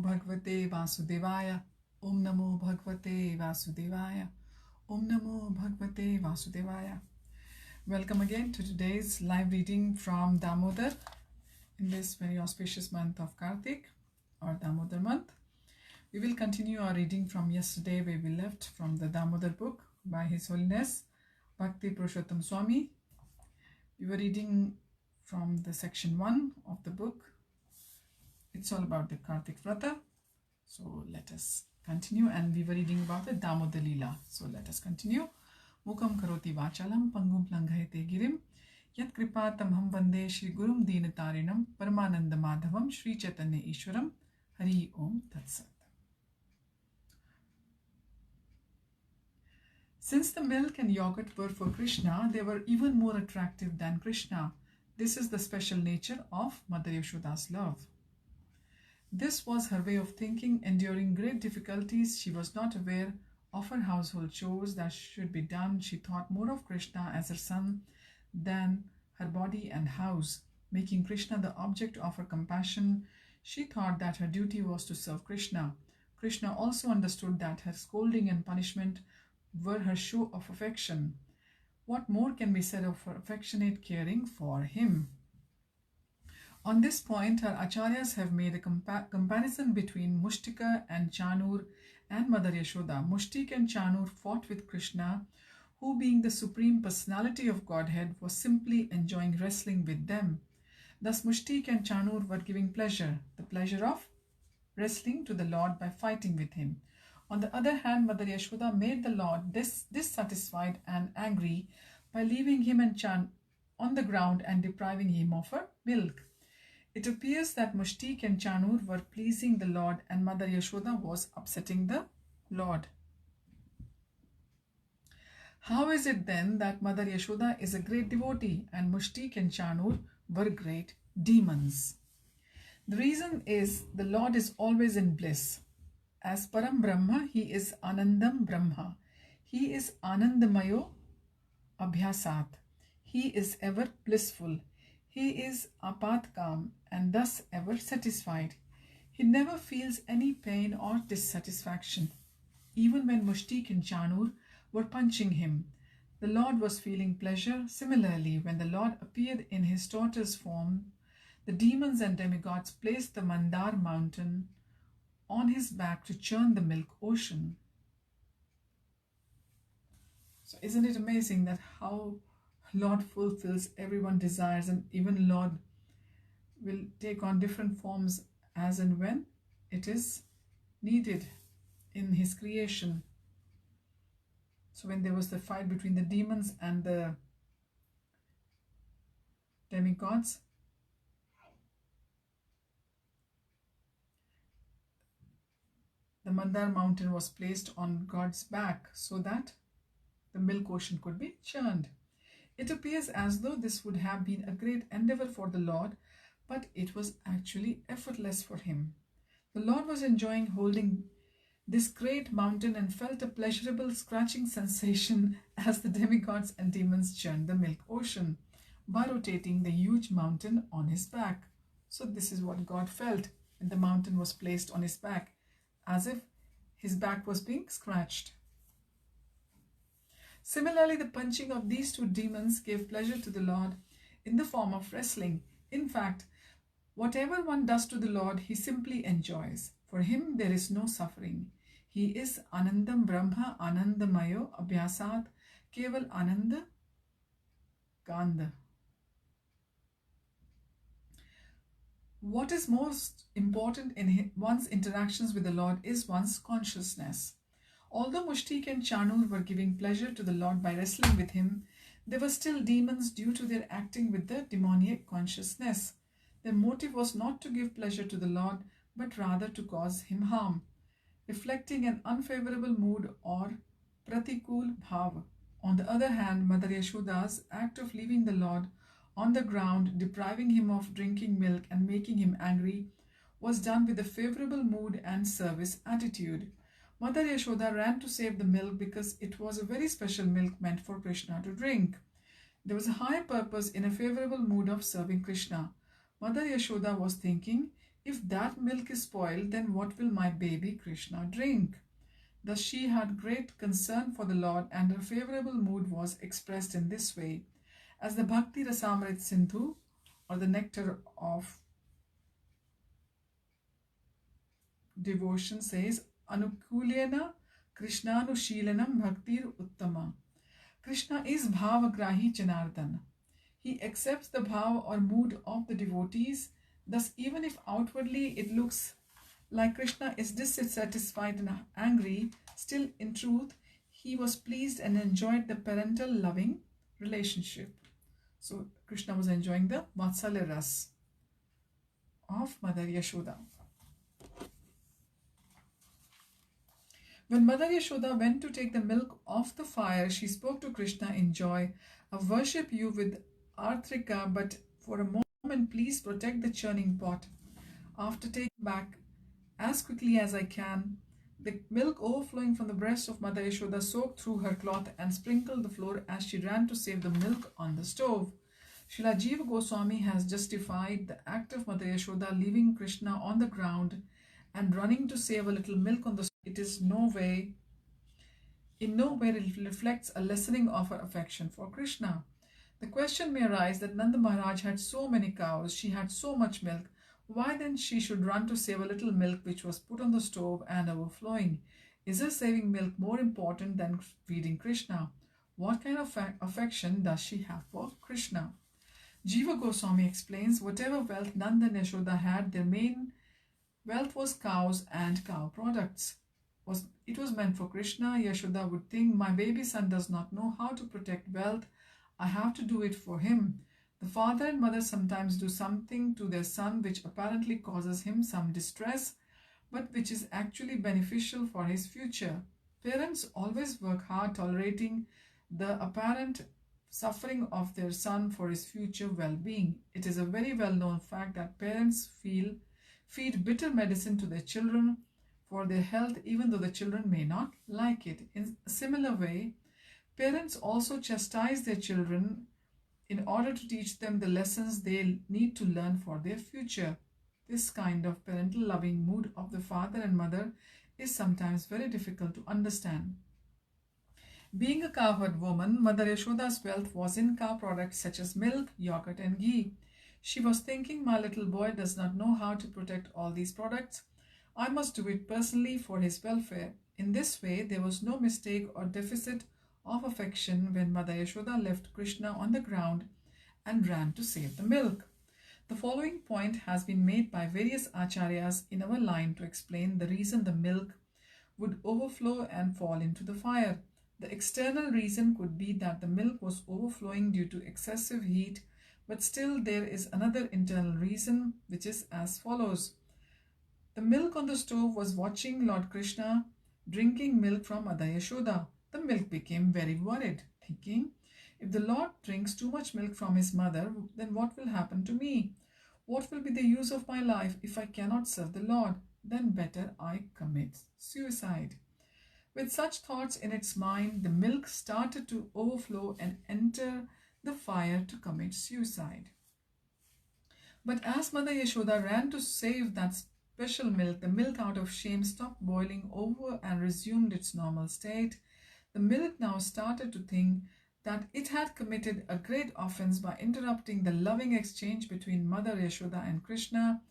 Bhagavate Vasudevaya. Om Namo Bhagavate Vasudevaya. Om Namo Bhagavate Vasudevaya. Welcome again to today's live reading from Damodara in this very auspicious month of Kartik or Damodar month. We will continue our reading from yesterday where we left from the Damodar book by His Holiness Bhakti Purusottama Swami. We were reading from the section 1 of the book. It's all about the Kartik Vrata. So let us continue, and we were reading about the Damodar Leela. So let us continue. Mukam karoti vachalam pangum langhayate girim yat kripatam ham vande Shri Gurum Deenatarinam Paramananda Madhavam Shri Chaitanya Ishwaram Hari Om Tat Sat. Since the milk and yogurt were for Krishna, they were even more attractive than Krishna. This is the special nature of Mother Yashoda's love. This was her way of thinking, and during great difficulties, she was not aware of her household chores that should be done. She thought more of Krishna as her son than her body and house. Making Krishna the object of her compassion, she thought that her duty was to serve Krishna. Krishna also understood that her scolding and punishment were her show of affection. What more can be said of her affectionate caring for him? On this point, her acharyas have made a comparison between Mushtika and Chanur and Mother Yashoda. Mushtik and Chanur fought with Krishna, who, being the supreme personality of Godhead, was simply enjoying wrestling with them. Thus, Mushtik and Chanur were giving pleasure, the pleasure of wrestling to the Lord by fighting with him. On the other hand, Mother Yashoda made the Lord dissatisfied and angry by leaving him and Chan on the ground and depriving him of her milk. It appears that Mushtik and Chanur were pleasing the Lord and Mother Yashoda was upsetting the Lord. How is it then that Mother Yashoda is a great devotee and Mushtik and Chanur were great demons? The reason is the Lord is always in bliss. As Param Brahma, he is Anandam Brahma. He is Anandamayo Abhyasat. He is ever blissful. He is Apatkam and thus ever satisfied. He never feels any pain or dissatisfaction. Even when Mushtik and Chanur were punching him, the Lord was feeling pleasure. Similarly, when the Lord appeared in his tortoise form, the demons and demigods placed the Mandar mountain on his back to churn the milk ocean. So isn't it amazing that how Lord fulfills everyone's desires, and even Lord will take on different forms as and when it is needed in his creation. So when there was the fight between the demons and the demigods, the Mandar mountain was placed on God's back so that the milk ocean could be churned. It appears as though this would have been a great endeavor for the Lord, but it was actually effortless for him. The Lord was enjoying holding this great mountain and felt a pleasurable scratching sensation as the demigods and demons churned the milk ocean by rotating the huge mountain on his back. So this is what God felt when the mountain was placed on his back, as if his back was being scratched. Similarly, the punching of these two demons gave pleasure to the Lord in the form of wrestling. In fact, whatever one does to the Lord, he simply enjoys. For him, there is no suffering. He is Anandam Brahma, Anandamayo, Abhyasat, Keval Ananda, Gandha. What is most important in one's interactions with the Lord is one's consciousness. Although Mushtik and Chanur were giving pleasure to the Lord by wrestling with him, they were still demons due to their acting with the demoniac consciousness. Their motive was not to give pleasure to the Lord, but rather to cause him harm, reflecting an unfavorable mood or pratikul bhav. On the other hand, Mother Yashoda's act of leaving the Lord on the ground, depriving him of drinking milk and making him angry, was done with a favorable mood and service attitude. Mother Yashoda ran to save the milk because it was a very special milk meant for Krishna to drink. There was a high purpose in a favorable mood of serving Krishna. Mother Yashoda was thinking, If that milk is spoiled, then what will my baby Krishna drink? Thus she had great concern for the Lord, and her favorable mood was expressed in this way. As the Bhakti Rasamrit Sindhu, or the nectar of devotion, says, Anukulena Krishnanushilanam Bhaktir Uttama. Krishna is Bhavagrahi Janardana. He accepts the bhava or mood of the devotees. Thus, even if outwardly it looks like Krishna is dissatisfied and angry, still in truth, he was pleased and enjoyed the parental loving relationship. So, Krishna was enjoying the Vatsalya Ras of Mother Yashoda. When Mother Yashoda went to take the milk off the fire, she spoke to Krishna in joy. I worship you with Artrika, but for a moment please protect the churning pot. After taking back as quickly as I can, the milk overflowing from the breast of Mother Yashoda soaked through her cloth and sprinkled the floor as she ran to save the milk on the stove. Srila Jiva Goswami has justified the act of Mother Yashoda leaving Krishna on the ground and running to save a little milk on the stove. It is in no way reflects a lessening of her affection for Krishna. The question may arise that Nanda Maharaj had so many cows, she had so much milk, why then she should run to save a little milk which was put on the stove and overflowing? Is her saving milk more important than feeding Krishna? What kind of affection does she have for Krishna? Jiva Goswami explains, whatever wealth Nanda and Yashoda had, their main wealth was cows and cow products. It was meant for Krishna. Yashoda would think, my baby son does not know how to protect wealth. I have to do it for him. The father and mother sometimes do something to their son which apparently causes him some distress, but which is actually beneficial for his future. Parents always work hard tolerating the apparent suffering of their son for his future well-being. It is a very well-known fact that parents feed bitter medicine to their children for their health, even though the children may not like it. In a similar way, parents also chastise their children in order to teach them the lessons they need to learn for their future. This kind of parental loving mood of the father and mother is sometimes very difficult to understand. Being a cowherd woman, Mother Yashoda's wealth was in cow products such as milk, yogurt, and ghee. She was thinking, my little boy does not know how to protect all these products. I must do it personally for his welfare. In this way, there was no mistake or deficit of affection when Mother Yashoda left Krishna on the ground and ran to save the milk. The following point has been made by various acharyas in our line to explain the reason the milk would overflow and fall into the fire. The external reason could be that the milk was overflowing due to excessive heat, but still there is another internal reason, which is as follows. The milk on the stove was watching Lord Krishna drinking milk from Mother Yashoda. The milk became very worried, thinking, if the Lord drinks too much milk from his mother, then what will happen to me? What will be the use of my life if I cannot serve the Lord? Then better I commit suicide. With such thoughts in its mind, the milk started to overflow and enter the fire to commit suicide. But as Mother Yashoda ran to save that special milk, the milk out of shame stopped boiling over and resumed its normal state. The milk now started to think that it had committed a great offense by interrupting the loving exchange between Mother Yashoda and Krishna.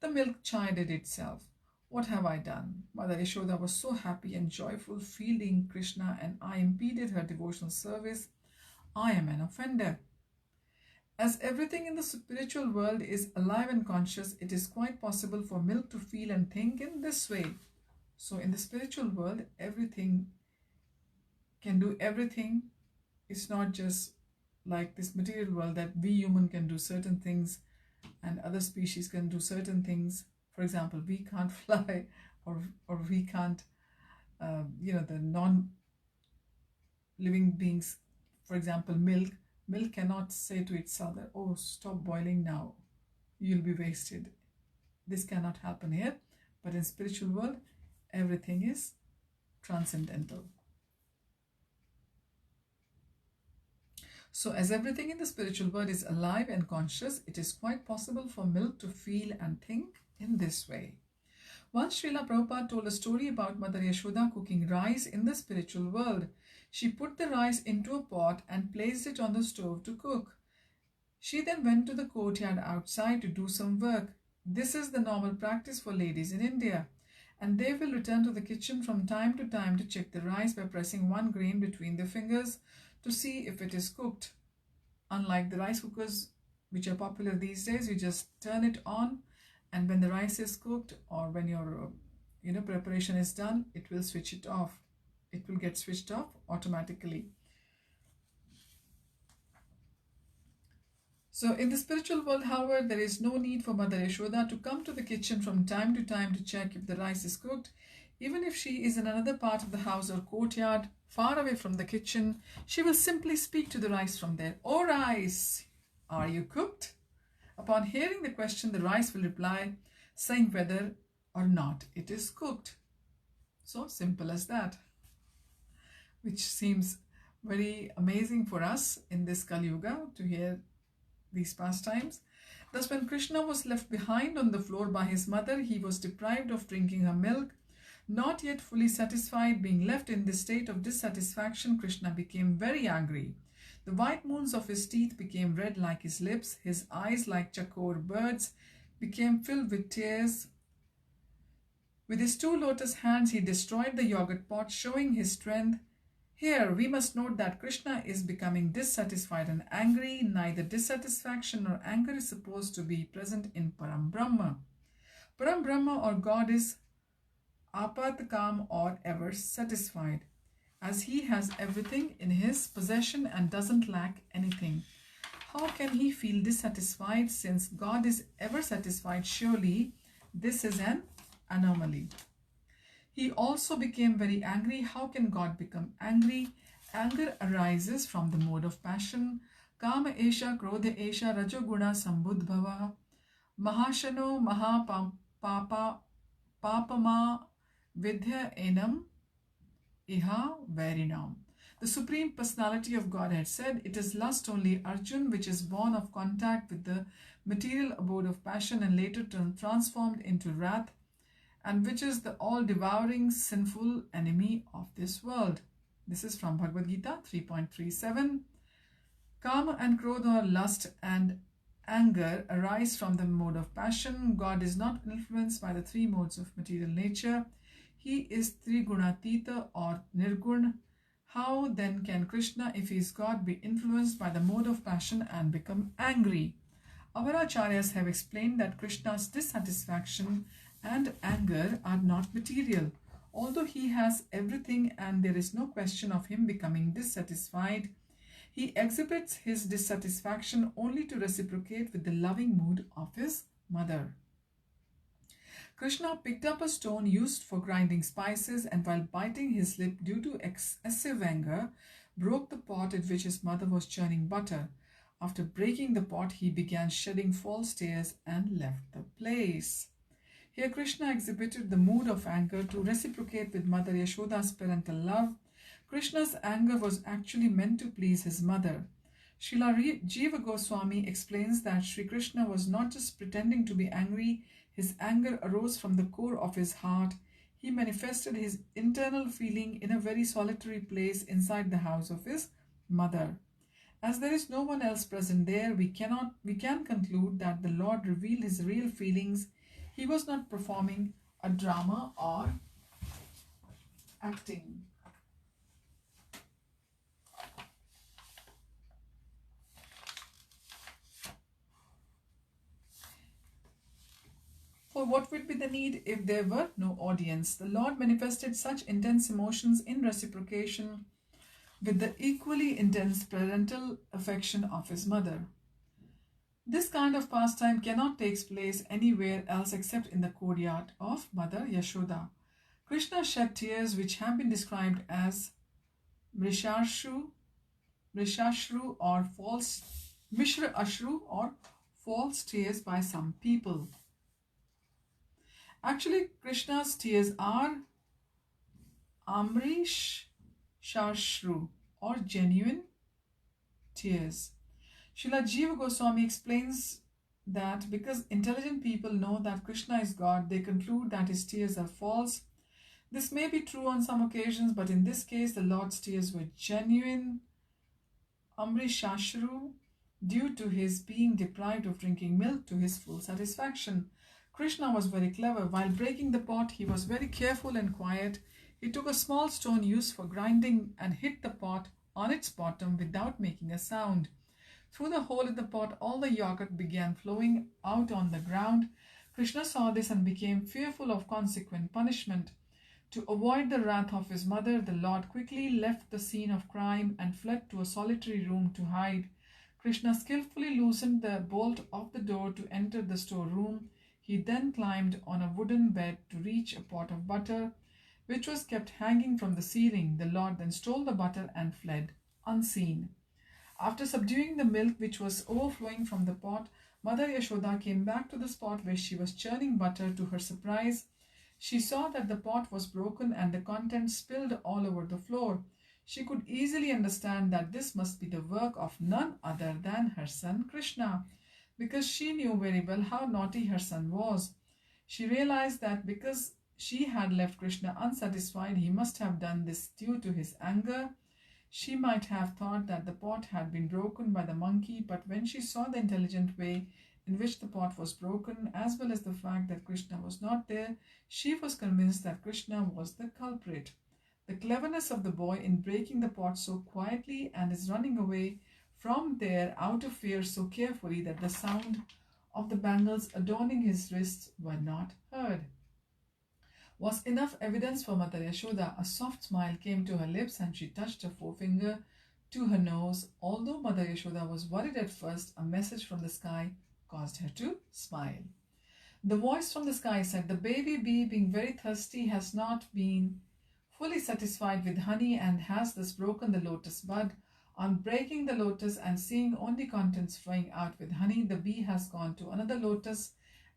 The milk chided itself. What have I done? Mother Yashoda was so happy and joyful feeding Krishna, and I impeded her devotional service. I am an offender. As everything in the spiritual world is alive and conscious, it is quite possible for milk to feel and think in this way. So in the spiritual world, everything can do everything. It's not just like this material world that we human can do certain things and other species can do certain things. For example, we can't fly or we can't, the non-living beings, for example, milk cannot say to itself that, oh, stop boiling now, you'll be wasted. This cannot happen here. But in spiritual world, everything is transcendental. So as everything in the spiritual world is alive and conscious, it is quite possible for milk to feel and think in this way. Once Srila Prabhupada told a story about Mother Yashoda cooking rice in the spiritual world. She put the rice into a pot and placed it on the stove to cook. She then went to the courtyard outside to do some work. This is the normal practice for ladies in India, and they will return to the kitchen from time to time to check the rice by pressing one grain between their fingers to see if it is cooked. Unlike the rice cookers which are popular these days, you just turn it on, and when the rice is cooked or when your preparation is done, it will switch it off. It will get switched off automatically. So in the spiritual world, however, there is no need for Mother Yashoda to come to the kitchen from time to time to check if the rice is cooked. Even if she is in another part of the house or courtyard, far away from the kitchen, she will simply speak to the rice from there. "Oh rice, are you cooked?" Upon hearing the question, the rice will reply, saying whether or not it is cooked. So simple as that, which seems very amazing for us in this Kali Yuga to hear these pastimes. Thus, when Krishna was left behind on the floor by his mother, he was deprived of drinking her milk. Not yet fully satisfied, being left in this state of dissatisfaction, Krishna became very angry. The white moons of his teeth became red like his lips. His eyes, like chakor birds, became filled with tears. With his two lotus hands, he destroyed the yogurt pot, showing his strength. Here, we must note that Krishna is becoming dissatisfied and angry. Neither dissatisfaction nor anger is supposed to be present in Param Brahma. Param Brahma or God is apatkam or ever satisfied, as he has everything in his possession and doesn't lack anything. How can he feel dissatisfied since God is ever satisfied? Surely this is an anomaly. He also became very angry. How can God become angry? Anger arises from the mode of passion. Kama esha, krodha esha, rajoguna sambudbhava, mahashano papama vidya enam iha varinam. The Supreme Personality of Godhead said, "It is lust only, Arjun, which is born of contact with the material abode of passion and later transformed into wrath, and which is the all-devouring sinful enemy of this world." This is from Bhagavad Gita 3.37. Kama and Krodha, or lust and anger, arise from the mode of passion. God is not influenced by the three modes of material nature. He is Trigunatita or Nirgun. How then can Krishna, if he is God, be influenced by the mode of passion and become angry? Our acharyas have explained that Krishna's dissatisfaction and anger are not material. Although he has everything and there is no question of him becoming dissatisfied, he exhibits his dissatisfaction only to reciprocate with the loving mood of his mother. Krishna picked up a stone used for grinding spices and while biting his lip due to excessive anger, broke the pot at which his mother was churning butter. After breaking the pot, he began shedding false tears and left the place. Here Krishna exhibited the mood of anger to reciprocate with Mother Yashoda's parental love. Krishna's anger was actually meant to please his mother. Srila Jiva Goswami explains that Sri Krishna was not just pretending to be angry. His anger arose from the core of his heart. He manifested his internal feeling in a very solitary place inside the house of his mother. As there is no one else present there, we can conclude that the Lord revealed his real feelings. He was not performing a drama or acting. For what would be the need if there were no audience? The Lord manifested such intense emotions in reciprocation with the equally intense parental affection of his mother. This kind of pastime cannot take place anywhere else except in the courtyard of Mother Yashoda. Krishna shed tears which have been described as Mrishashru or false Mishra Ashru or false tears by some people. Actually, Krishna's tears are Amrish Shashru or genuine tears. Srila Jiva Goswami explains that because intelligent people know that Krishna is God, they conclude that his tears are false. This may be true on some occasions, but in this case, the Lord's tears were genuine, Amrishashru, due to his being deprived of drinking milk to his full satisfaction. Krishna was very clever. While breaking the pot, he was very careful and quiet. He took a small stone used for grinding and hit the pot on its bottom without making a sound. Through the hole in the pot, all the yogurt began flowing out on the ground. Krishna saw this and became fearful of consequent punishment. To avoid the wrath of his mother, the Lord quickly left the scene of crime and fled to a solitary room to hide. Krishna skillfully loosened the bolt of the door to enter the storeroom. He then climbed on a wooden bed to reach a pot of butter, which was kept hanging from the ceiling. The Lord then stole the butter and fled, unseen. After subduing the milk which was overflowing from the pot, Mother Yashoda came back to the spot where she was churning butter. To her surprise, she saw that the pot was broken and the contents spilled all over the floor. She could easily understand that this must be the work of none other than her son Krishna, because she knew very well how naughty her son was. She realized that because she had left Krishna unsatisfied, he must have done this due to his anger. She might have thought that the pot had been broken by the monkey, but when she saw the intelligent way in which the pot was broken, as well as the fact that Krishna was not there, she was convinced that Krishna was the culprit. The cleverness of the boy in breaking the pot so quietly and his running away from there out of fear so carefully that the sound of the bangles adorning his wrists were not heard was enough evidence for Mother Yashoda. A soft smile came to her lips and she touched her forefinger to her nose. Although Mother Yashoda was worried at first, a message from the sky caused her to smile. The voice from the sky said, "The baby bee, being very thirsty, has not been fully satisfied with honey and has thus broken the lotus bud. On breaking the lotus and seeing only contents flowing out with honey, the bee has gone to another lotus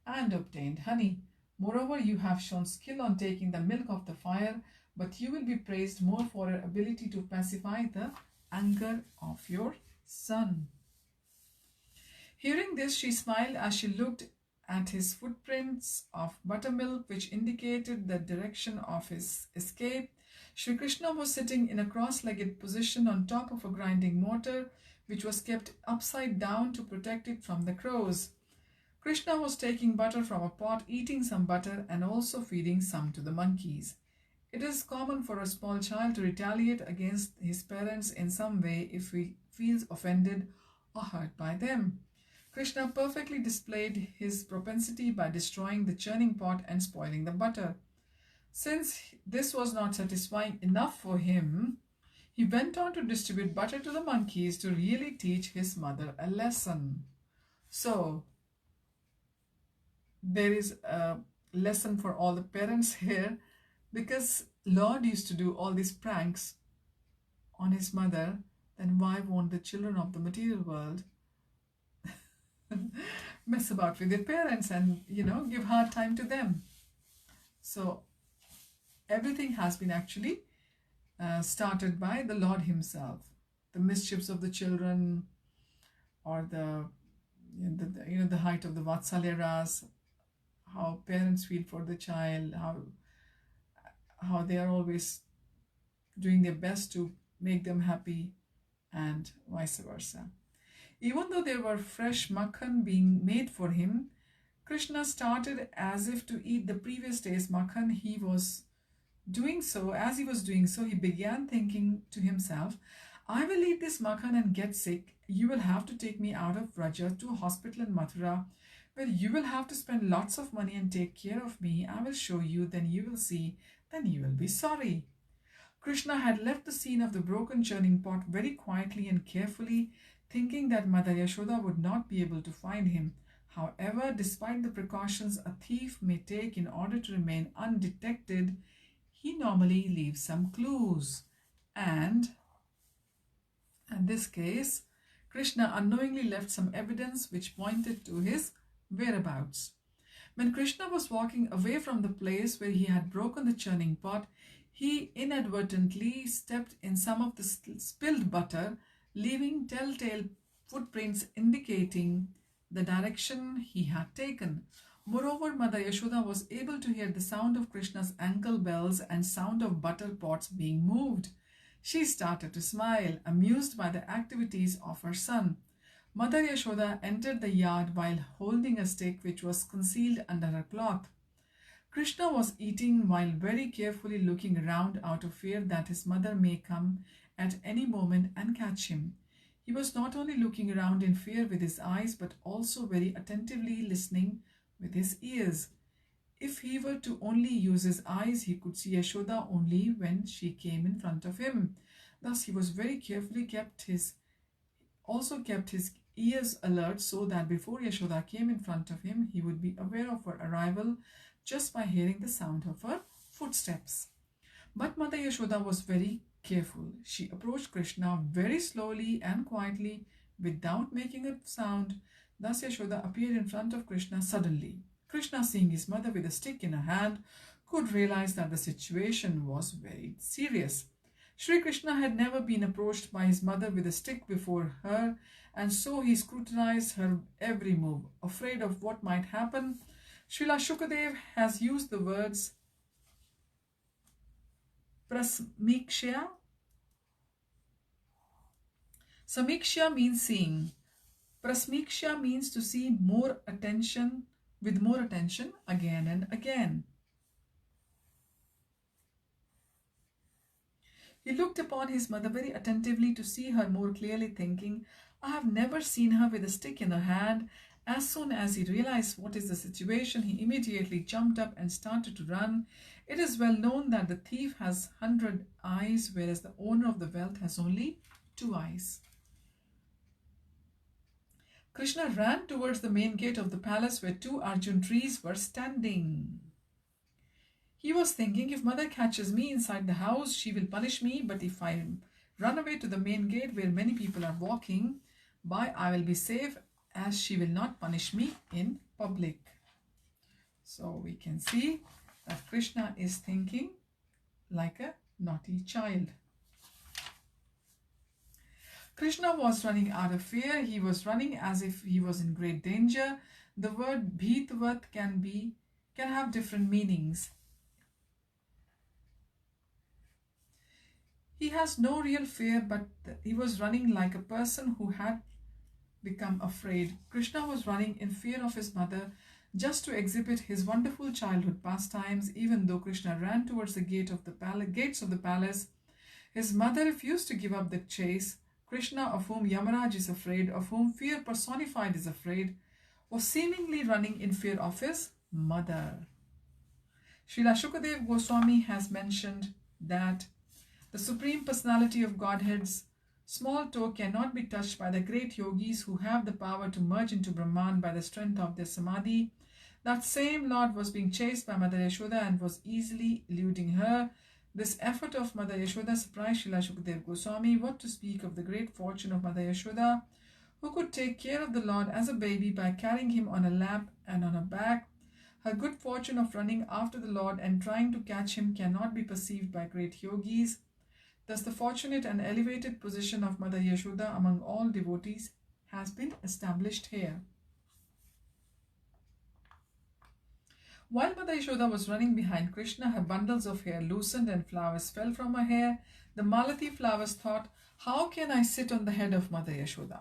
and obtained honey. Moreover, you have shown skill on taking the milk of the fire, but you will be praised more for your ability to pacify the anger of your son." Hearing this, she smiled as she looked at his footprints of buttermilk, which indicated the direction of his escape. Sri Krishna was sitting in a cross-legged position on top of a grinding mortar, which was kept upside down to protect it from the crows. Krishna was taking butter from a pot, eating some butter, and also feeding some to the monkeys. It is common for a small child to retaliate against his parents in some way if he feels offended or hurt by them. Krishna perfectly displayed his propensity by destroying the churning pot and spoiling the butter. Since this was not satisfying enough for him, he went on to distribute butter to the monkeys to really teach his mother a lesson. So, there is a lesson for all the parents here, because Lord used to do all these pranks on his mother, then why won't the children of the material world mess about with their parents and, give hard time to them? So everything has been actually started by the Lord himself. The mischiefs of the children, or the height of the Vatsalya ras, how parents feel for the child, how they are always doing their best to make them happy, and vice versa. Even though there were fresh makhan being made for him, Krishna started as if to eat the previous day's makhan. As he was doing so, he began thinking to himself, "I will eat this makhan and get sick. You will have to take me out of Vraja to a hospital in Mathura, where you will have to spend lots of money and take care of me. I will show you, then you will see, then you will be sorry." Krishna had left the scene of the broken churning pot very quietly and carefully, thinking that Mother Yashoda would not be able to find him. However, despite the precautions a thief may take in order to remain undetected, he normally leaves some clues. And in this case, Krishna unknowingly left some evidence which pointed to his whereabouts. When Krishna was walking away from the place where he had broken the churning pot, he inadvertently stepped in some of the spilled butter. leaving telltale footprints indicating the direction he had taken. Moreover, Mother Yashoda was able to hear the sound of Krishna's ankle bells and sound of butter pots being moved. She started to smile, amused by the activities of her son. Mother Yashoda entered the yard while holding a stick which was concealed under her cloth. Krishna was eating while very carefully looking around out of fear that his mother may come at any moment and catch him. He was not only looking around in fear with his eyes but also very attentively listening with his ears. If he were to only use his eyes, he could see Yashoda only when she came in front of him. Thus, he was very carefully kept his ears alert so that before Yashoda came in front of him, he would be aware of her arrival just by hearing the sound of her footsteps. But Mother Yashoda was very careful. She approached Krishna very slowly and quietly without making a sound. Thus Yashoda appeared in front of Krishna suddenly. Krishna, seeing his mother with a stick in her hand, could realize that the situation was very serious. Sri Krishna had never been approached by his mother with a stick before her, and so he scrutinized her every move. Afraid of what might happen, Srila Shukadev has used the words prasmiksha. Samiksha means seeing. Prasmiksha means to see with more attention again and again. He looked upon his mother very attentively to see her more clearly, thinking, I have never seen her with a stick in her hand. As soon as he realized what is the situation, he immediately jumped up and started to run. It is well known that the thief has 100 eyes, whereas the owner of the wealth has only 2 eyes. Krishna ran towards the main gate of the palace where 2 Arjun trees were standing. He was thinking, if mother catches me inside the house, she will punish me. But if I run away to the main gate where many people are walking by, I will be safe, as she will not punish me in public. So we can see that Krishna is thinking like a naughty child. Krishna was running out of fear. He was running as if he was in great danger. The word bhitvat can have different meanings. He has no real fear, but he was running like a person who had become afraid. Krishna was running in fear of his mother just to exhibit his wonderful childhood pastimes. Even though Krishna ran towards the gates of the palace, his mother refused to give up the chase. Krishna, of whom Yamaraj is afraid, of whom fear personified is afraid, was seemingly running in fear of his mother. Srila Shukadev Goswami has mentioned that the Supreme Personality of Godhead's small toe cannot be touched by the great yogis who have the power to merge into Brahman by the strength of their samadhi. That same Lord was being chased by Mother Yashoda and was easily eluding her. This effort of Mother Yashoda surprised Srila Shukadev Goswami. What to speak of the great fortune of Mother Yashoda, who could take care of the Lord as a baby by carrying him on a lap and on her back. Her good fortune of running after the Lord and trying to catch him cannot be perceived by great yogis. Thus, the fortunate and elevated position of Mother Yashoda among all devotees has been established here. While Mother Yashoda was running behind Krishna, her bundles of hair loosened and flowers fell from her hair. The Malati flowers thought, how can I sit on the head of Mother Yashoda?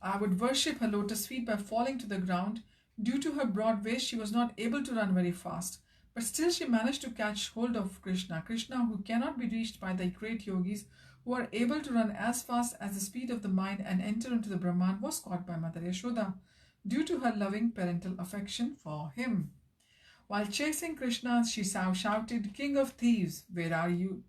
I would worship her lotus feet by falling to the ground. Due to her broad waist, she was not able to run very fast. But still she managed to catch hold of Krishna. Krishna, who cannot be reached by the great yogis, who are able to run as fast as the speed of the mind and enter into the Brahman, was caught by Mother Yashoda due to her loving parental affection for him. While chasing Krishna, she shouted, King of thieves, where are you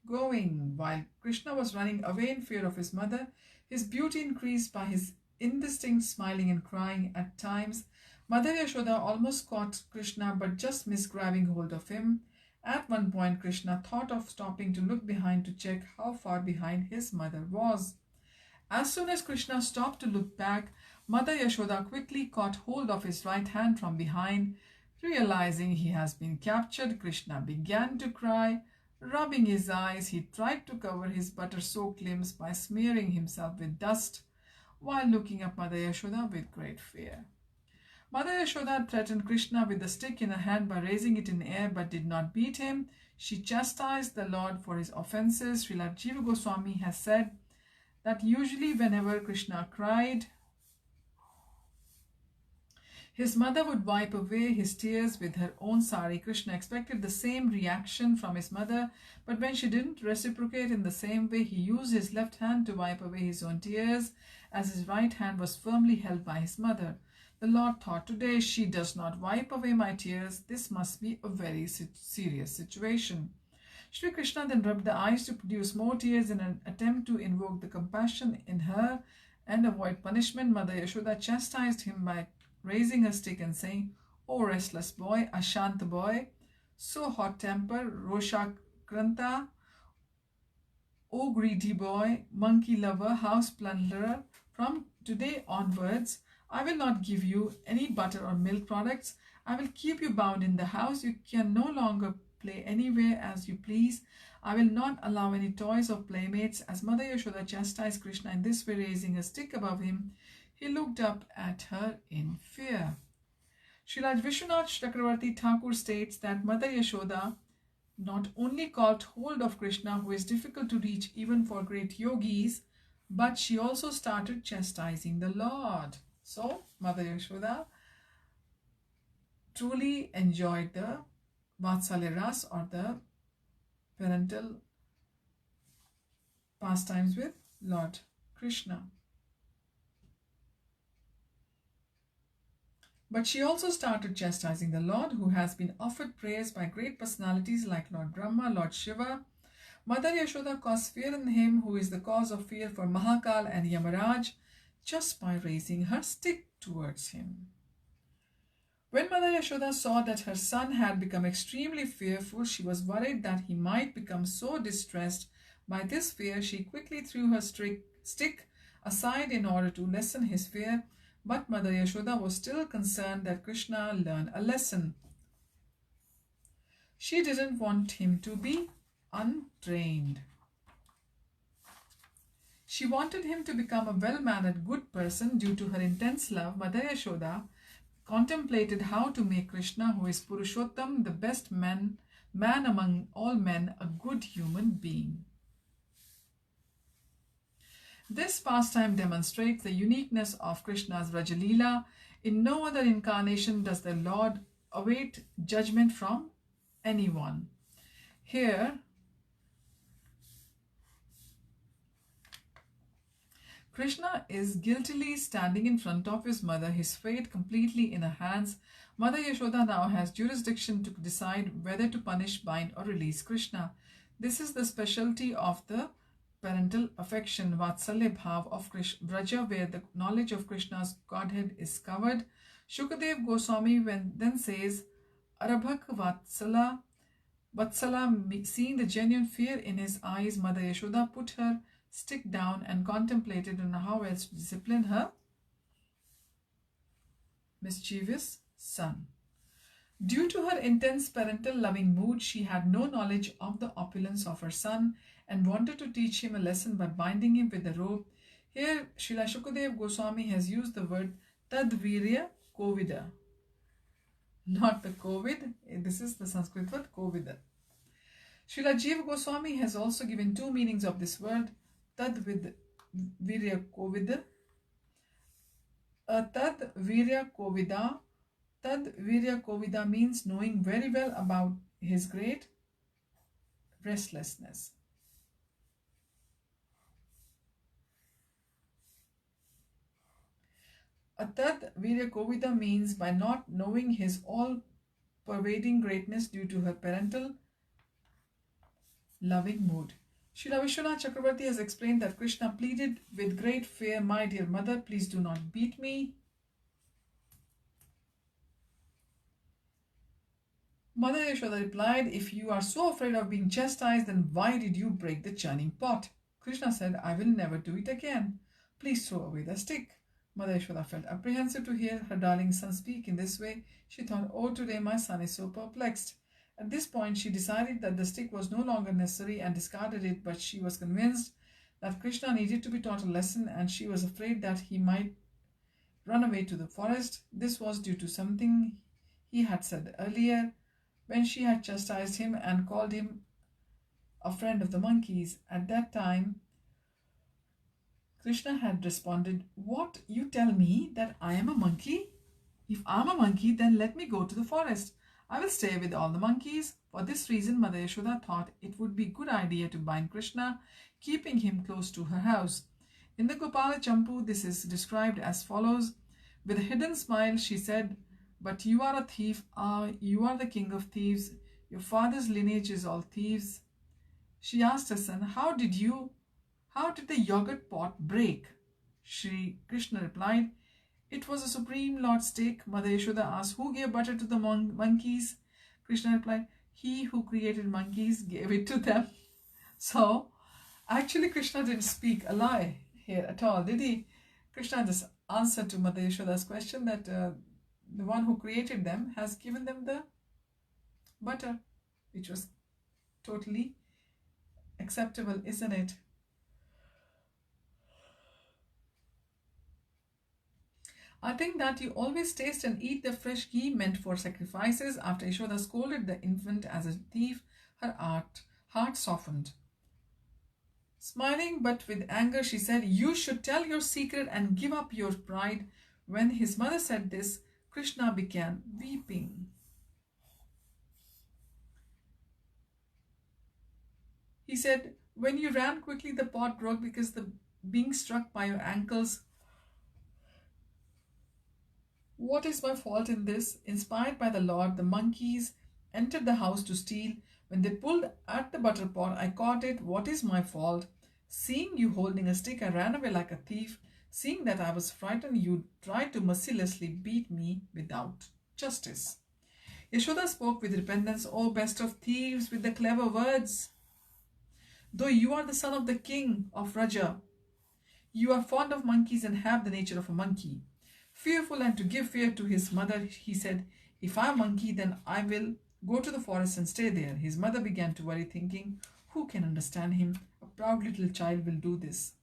going? While Krishna was running away in fear of his mother, his beauty increased by his indistinct smiling and crying. At times, Mother Yashoda almost caught Krishna but just missed grabbing hold of him. At one point, Krishna thought of stopping to look behind to check how far behind his mother was. As soon as Krishna stopped to look back, Mother Yashoda quickly caught hold of his right hand from behind. Realizing he has been captured, Krishna began to cry. Rubbing his eyes, he tried to cover his butter-soaked limbs by smearing himself with dust, while looking at Mother Yashoda with great fear. Mother Yashoda threatened Krishna with the stick in her hand by raising it in air but did not beat him. She chastised the Lord for his offenses. Srila Jiva Goswami has said that usually whenever Krishna cried, his mother would wipe away his tears with her own sari. Krishna expected the same reaction from his mother, but when she didn't reciprocate in the same way, he used his left hand to wipe away his own tears, as his right hand was firmly held by his mother. The Lord thought, today she does not wipe away my tears. This must be a very serious situation. Shri Krishna then rubbed the eyes to produce more tears in an attempt to invoke the compassion in her and avoid punishment. Mother Yashoda chastised him by raising her stick and saying, "O restless boy, Ashanta boy, so hot-tempered, Roshakranta, O greedy boy, monkey lover, house plunderer, from today onwards, I will not give you any butter or milk products. I will keep you bound in the house. You can no longer play anywhere as you please. I will not allow any toys or playmates." As Mother Yashoda chastised Krishna in this way, raising a stick above him, he looked up at her in fear. Srila Vishwanath Chakravarti Thakur states that Mother Yashoda not only caught hold of Krishna, who is difficult to reach even for great yogis, but she also started chastising the Lord. So, Mother Yashoda truly enjoyed the Vatsalya Ras, or the parental pastimes with Lord Krishna. But she also started chastising the Lord, who has been offered praise by great personalities like Lord Brahma, Lord Shiva. Mother Yashoda caused fear in him, who is the cause of fear for Mahakal and Yamaraj, just by raising her stick towards him. When Mother Yashoda saw that her son had become extremely fearful, she was worried that he might become so distressed by this fear. She quickly threw her stick aside in order to lessen his fear. But Mother Yashoda was still concerned that Krishna learn a lesson. She didn't want him to be untrained. She wanted him to become a well-mannered good person. Due to her intense love, Mother Yashoda contemplated how to make Krishna, who is Purusottama, the best man among all men, a good human being. This pastime demonstrates the uniqueness of Krishna's Rajalila. In no other incarnation does the Lord await judgment from anyone. Here, Krishna is guiltily standing in front of his mother, his fate completely in her hands. Mother Yashoda now has jurisdiction to decide whether to punish, bind or release Krishna. This is the specialty of the parental affection, Vatsalya Bhav of Vraja, where the knowledge of Krishna's Godhead is covered. Shukadev Goswami then says, Arabhak Vatsala, seeing the genuine fear in his eyes, Mother Yashoda put her stick down and contemplated on how else to discipline her mischievous son. Due to her intense parental loving mood, she had no knowledge of the opulence of her son and wanted to teach him a lesson by binding him with a rope. Here, Srila Shukadev Goswami has used the word Tadvirya Kovida. Not the COVID, this is the Sanskrit word Kovida. Srila Jiva Goswami has also given two meanings of this word, Tadvirya Kovida. Tadvirya Kovida. Tadvirya Kovida means knowing very well about his great restlessness. Atad Virya Kovida means by not knowing his all-pervading greatness due to her parental loving mood. Srila Vishwanath Chakravarti has explained that Krishna pleaded with great fear, "My dear mother, please do not beat me." Mother Yashoda replied, "If you are so afraid of being chastised, then why did you break the churning pot?" Krishna said, "I will never do it again. Please throw away the stick." Mother Yashoda felt apprehensive to hear her darling son speak in this way. She thought, "Oh, today my son is so perplexed." At this point, she decided that the stick was no longer necessary and discarded it, but she was convinced that Krishna needed to be taught a lesson, and she was afraid that he might run away to the forest. This was due to something he had said earlier when she had chastised him and called him a friend of the monkeys. At that time, Krishna had responded, "What, you tell me that I am a monkey? If I am a monkey, then let me go to the forest. I will stay with all the monkeys." For this reason, Mother Yashoda thought it would be a good idea to bind Krishna, keeping him close to her house. In the Gopala Champu, this is described as follows. With a hidden smile, she said, "But you are a thief. You are the king of thieves. Your father's lineage is all thieves." She asked her son, How did the yogurt pot break?" Krishna replied, "It was a supreme Lord stick." Mother Yashoda asked, "Who gave butter to the monkeys?" Krishna replied, "He who created monkeys gave it to them." So, actually Krishna didn't speak a lie here at all, did he? Krishna just answered to Mother Yashoda's question that the one who created them has given them the butter, which was totally acceptable, isn't it? I think that you always taste and eat the fresh ghee meant for sacrifices. After Yashoda scolded the infant as a thief, her heart softened. Smiling but with anger, she said, "You should tell your secret and give up your pride." When his mother said this, Krishna began weeping. He said, "When you ran quickly, the pot broke because the being struck by your ankles. What is my fault in this?" Inspired by the Lord, the monkeys entered the house to steal. When they pulled at the butter pot, I caught it. What is my fault? Seeing you holding a stick, I ran away like a thief. Seeing that I was frightened, you tried to mercilessly beat me without justice. Yashoda spoke with repentance. "O best of thieves, with the clever words. Though you are the son of the king of Raja, you are fond of monkeys and have the nature of a monkey." Fearful and to give fear to his mother, he said, "If I am a monkey, then I will go to the forest and stay there." His mother began to worry, thinking, "Who can understand him? A proud little child will do this.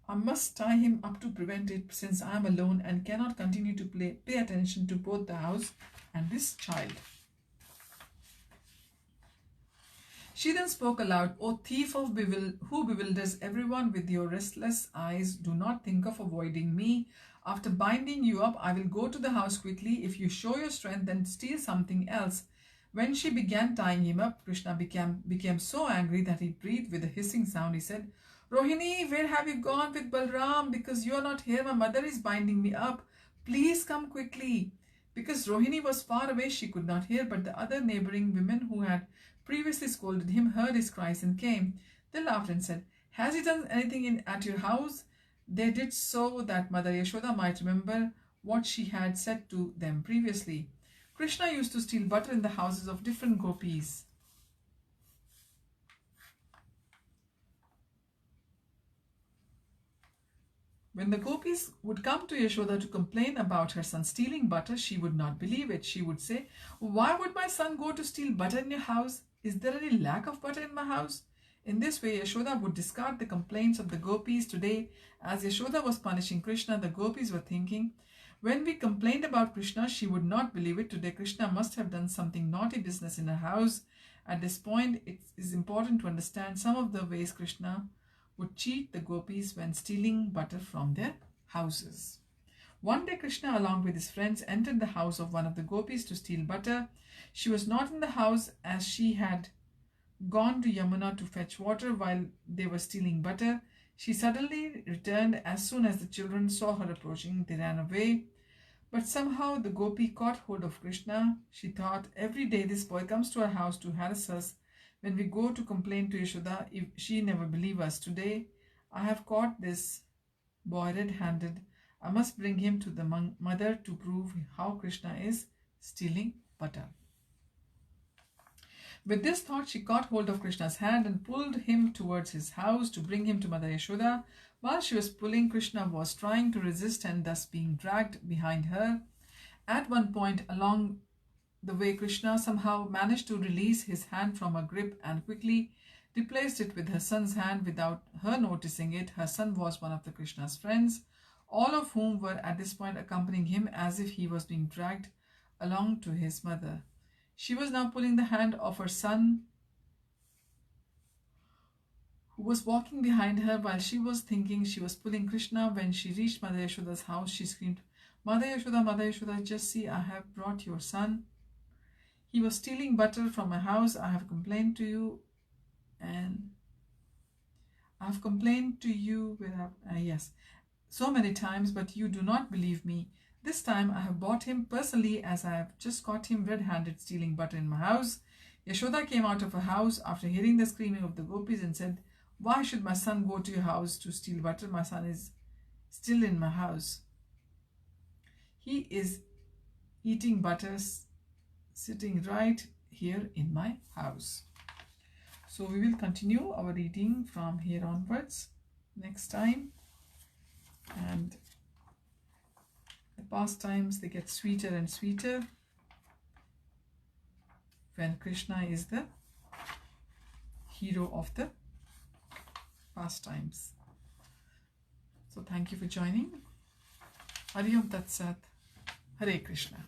I must tie him up to prevent it, since I am alone and cannot continue to pay attention to both the house and this child." She then spoke aloud, "O thief who bewilders everyone with your restless eyes, do not think of avoiding me. After binding you up, I will go to the house quickly. If you show your strength, then steal something else." When she began tying him up, Krishna became so angry that he breathed with a hissing sound. He said, "Rohini, where have you gone with Balram? Because you are not here, my mother is binding me up. Please come quickly." Because Rohini was far away, she could not hear, but the other neighboring women who had previously scolded him heard his cries and came. They laughed and said, "Has he done anything at your house?" They did so that Mother Yashoda might remember what she had said to them previously. Krishna used to steal butter in the houses of different gopis. When the gopis would come to Yashoda to complain about her son stealing butter, she would not believe it. She would say, "Why would my son go to steal butter in your house? Is there any lack of butter in my house?" In this way, Yashoda would discard the complaints of the gopis. Today, as Yashoda was punishing Krishna, the gopis were thinking, when we complained about Krishna, she would not believe it. Today, Krishna must have done something naughty business in her house. At this point, it is important to understand some of the ways Krishna would cheat the gopis when stealing butter from their houses. One day, Krishna, along with his friends, entered the house of one of the gopis to steal butter. She was not in the house, as she had gone to Yamuna to fetch water while they were stealing butter. She suddenly returned. As soon as the children saw her approaching, they ran away. But somehow the gopi caught hold of Krishna. She thought, "Every day this boy comes to our house to harass us. When we go to complain to Yashoda, if she never believes us. Today, I have caught this boy red-handed. I must bring him to the mother to prove how Krishna is stealing butter." With this thought, she caught hold of Krishna's hand and pulled him towards his house to bring him to Mother Yashoda. While she was pulling, Krishna was trying to resist and thus being dragged behind her. At one point, along the way Krishna somehow managed to release his hand from her grip and quickly replaced it with her son's hand without her noticing it. Her son was one of the Krishna's friends, all of whom were at this point accompanying him as if he was being dragged along to his mother. She was now pulling the hand of her son, who was walking behind her. While she was thinking she was pulling Krishna, when she reached Mother Yashoda's house, she screamed, Mother Yashoda, just see, I have brought your son. He was stealing butter from my house. I have complained to you, and I have complained to you so many times, but you do not believe me. This time I have bought him personally, as I have just caught him red-handed stealing butter in my house. Yashoda came out of her house after hearing the screaming of the gopis and said, Why should my son go to your house to steal butter? My son is still in my house. He is eating butter sitting right here in my house. So we will continue our reading from here onwards next time. And the pastimes, they get sweeter and sweeter when Krishna is the hero of the pastimes. So thank you for joining. Hari Om Tat Sat. Hare Krishna.